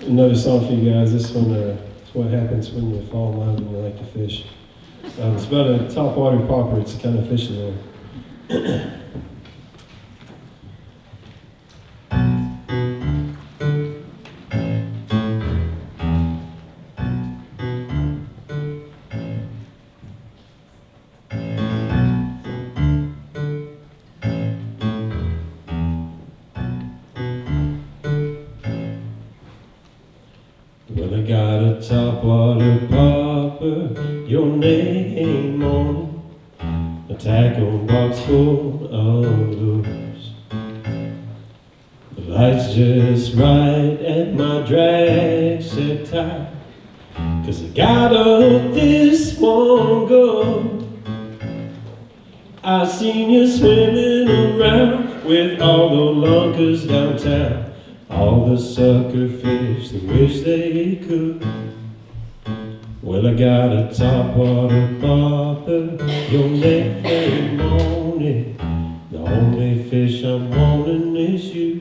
Another song for you guys. This one, it's what happens when you fall in love and you like to fish. It's about a topwater popper. It's kind of fishing there. Well, I got a topwater popper, your name on it, a tackle box full of lures. The light's just right and my drag set tight, 'cause I gotta let this one go. I seen you swimming around with all the lunkers downtown, all the sucker fish that wish they could. Well, I got a topwater popper, your name on it. The only fish I'm wanting is you.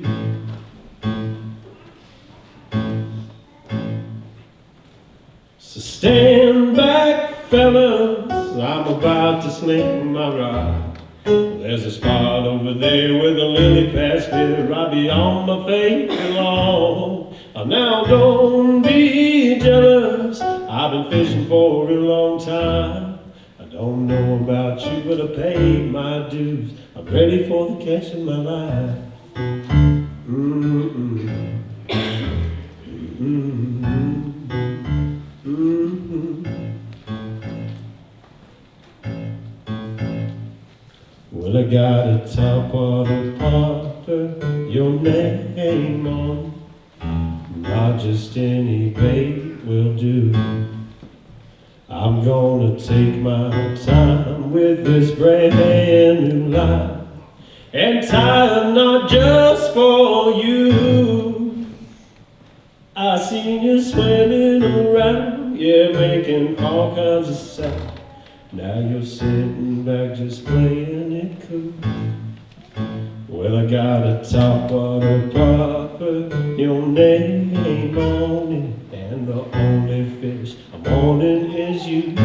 So stand back, fellas, I'm about to sling my rod. There's a spot over there with a lily pads clear right beyond my favorite lawn. Now don't be jealous, I've been fishing for a long time. I don't know about you, but I paid my dues. I'm ready for the catch of my life. Well, I got a topwater popper, your name on, not just any bait will do. I'm gonna take my time with this brand new line and tie a knot just for you. I seen you swimming around, yeah, making all kinds of sound. Now you're sitting back just playing it cool. Well, I got a topwater popper, your name on it, and the only fish I'm wanting is you.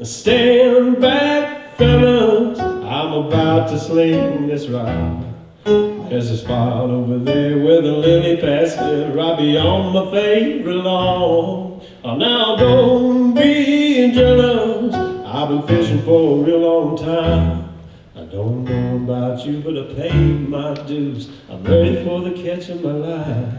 Stand back, fellas, I'm about to sling this rod. There's a spot over there where the lily pads clear right beyond my favorite lawn. Oh, now don't be jealous, I've been fishing for a real long time. I don't know about you, but I paid my dues. I'm ready for the catch of my life.